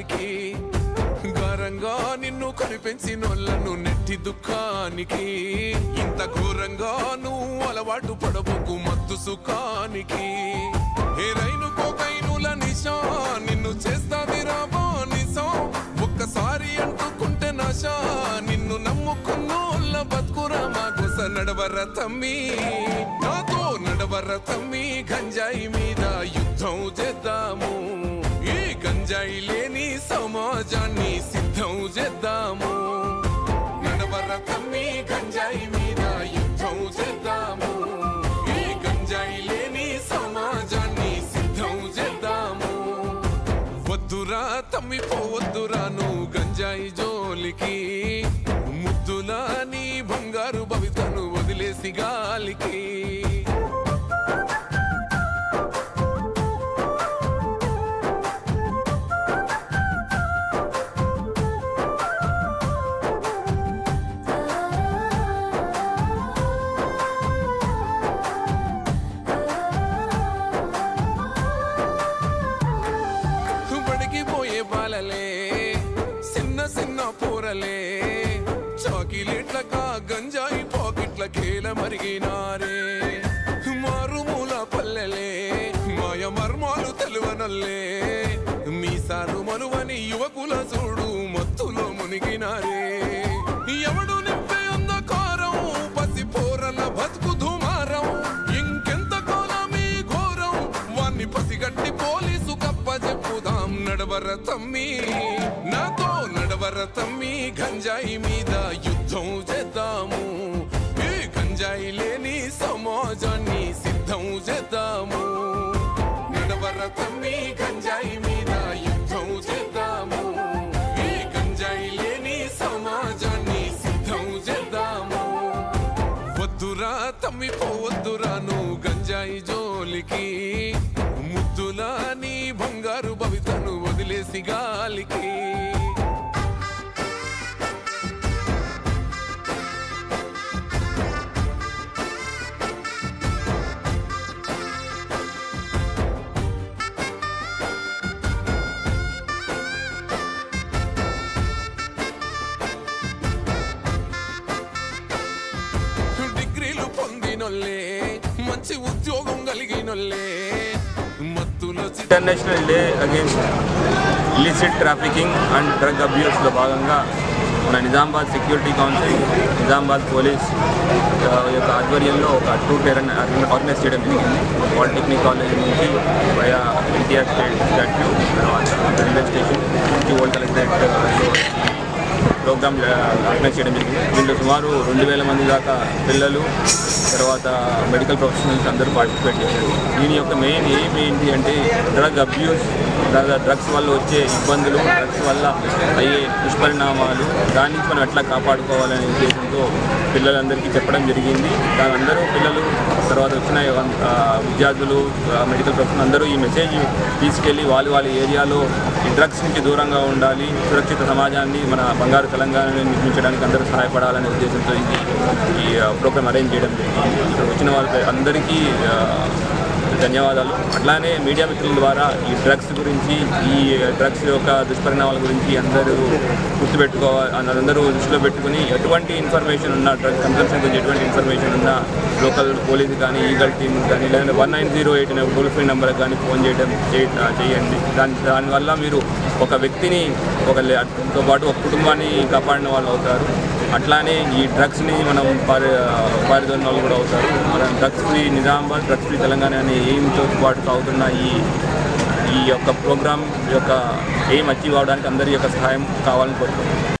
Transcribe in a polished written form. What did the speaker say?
గాలికి ఘోరంగా నిన్ను కనిపెంచినోళ్ళను నెట్టి దుఃఖానికి ఇంత ఘోరంగా నువ్వు అలవాటు పడబోకు మత్తు సుఖానికి ఏ రైలు కోకైనుల నిశా నిన్ను చేస్తాది రాబో నిశా ఒక్కసారి అంటుకుంటే నశా నిన్ను నమ్ముకున్నోళ్ళ బతుకురా మా గుస నడవర తమ్మి నాతో నడవర తమ్మి గంజాయి మీద యుద్ధం చేద్దాము ఈ గంజాయి లేని సమాజాన్ని సిద్ధం చేద్దాము నడవర తమ్మి గంజాయి మీద యుద్ధం చేద్దాము ఈ గంజాయి లేని సమాజాన్ని సిద్ధం చేద్దాము వద్దురా తమ్మి పోవద్దురా నువ్వు గంజాయి జోలికి ముద్దులా నీ బంగారు భవితను వదిలేసి గాలికి బాలలే చిన్న చిన్న పూరలే చాకిలేట్లకా గంజాయి పాకెట్ల కేల మరిగినారే మారుమూల పల్లెలే మాయ మర్మాలు తెలువనల్లే మీసాలు మనువని యువకుల చూడు మత్తులో మునిగినారే ఎవడు నింపే అంధకారం పసి పోరల బతుకు దుమారం ఇంకెంత కాలమీ ఘోరం వాన్ని పసిగట్టి పోలీసు కప్ప చెప్పుదాం నడవర తమ్మి నాతో నడవర తమ్మి గంజాయి మీద యుద్ధం చేద్దాము ఈ గంజాయి లేని సమాజాన్ని సిద్ధం చేద్దాము నడవర తమ్మి గంజాయి మీద యుద్ధం చేద్దాము ఈ గంజాయి లేని సమాజాన్ని సిద్ధం చేద్దాము వద్దురా తమ్మి పోవద్దురా నువ్వు గంజాయి జోలికి ముద్దులా నీ బంగారు భవితను వదిలేసి గాలికి డిగ్రీలు పొందినోళ్ళే మంచి ఉద్యోగం కలిగినోళ్ళే international day against illicit trafficking and drug అబ్యూస్లో భాగంగా మన Nizamabad security council Nizamabad police యొక్క ఆధ్వర్యంలో ఒక ట్రూట్ ఆర్గనైజ్ చేయడం జరిగింది. పాలిటెక్నిక్ కాలేజ్ నుంచి వయా ఎన్టీఆర్ స్టేట్ స్టాట్యూ తర్వాత రైల్వే స్టేషన్ నుంచి ఓల్డ్ కలెక్టరేట్ ప్రోగ్రామ్ ఆర్గనైజ్ చేయడం జరిగింది. దీంట్లో సుమారు 2000 మంది దాకా పిల్లలు తర్వాత మెడికల్ ప్రొఫెషనల్స్ అందరూ పార్టిసిపేట్ చేశారు. దీని యొక్క మెయిన్ ఎయిమ్ ఏంటి అంటే డ్రగ్ అబ్యూస్, డ్రగ్స్ వల్ల వచ్చే ఇబ్బందులు, డ్రగ్స్ వల్ల అయ్యే దుష్పరిణామాలు, దాని నుంచి మనం ఎట్లా కాపాడుకోవాలనే ఉద్దేశంతో పిల్లలందరికీ చెప్పడం జరిగింది. దాని అందరూ పిల్లలు తర్వాత వచ్చిన విద్యార్థులు మెడికల్ ప్రొఫెషనల్ అందరూ ఈ మెసేజ్ తీసుకెళ్ళి వాళ్ళ ఏరియాలో ఈ డ్రగ్స్ నుంచి దూరంగా ఉండాలి, సురక్షిత సమాజాన్ని మన బంగారు తెలంగాణని నిర్మించడానికి అందరూ సహాయపడాలనే ఉద్దేశంతో ఈ ప్రోగ్రామ్ అరేంజ్ చేయడం జరిగింది. ఇక్కడ వచ్చిన వాళ్ళకి అందరికీ ధన్యవాదాలు. అట్లానే మీడియా మిత్రుల ద్వారా ఈ డ్రగ్స్ గురించి, ఈ డ్రగ్స్ యొక్క దుష్పరిణామాల గురించి అందరూ గుర్తుపెట్టుకోవాలి, అందరూ దృష్టిలో పెట్టుకుని ఎటువంటి ఇన్ఫర్మేషన్ ఉన్నా, డ్రగ్స్ కన్సంప్షన్ గురించి ఎటువంటి ఇన్ఫర్మేషన్ ఉన్నా లోకల్ పోలీస్ కానీ, ఈగల్ టీమ్ కానీ, లేదంటే 1908 టోల్ ఫ్రీ నెంబర్కి కానీ ఫోన్ చేయండి. దానివల్ల మీరు ఒక వ్యక్తిని తో పాటు ఒక కుటుంబాన్ని కాపాడిన వాళ్ళు అవుతారు. అట్లానే ఈ డ్రగ్స్ని మనం పారిదోలిన వాళ్ళు కూడా అవుతారు. మనం drugs free Nizamabad, drugs free Telangana అనే ఎయిమ్తో పాటు సాగుతున్న ఈ యొక్క ప్రోగ్రామ్ యొక్క ఎయిమ్ అచీవ్ అవడానికి అందరి యొక్క సహాయం కావాలని కోరుతున్నాం.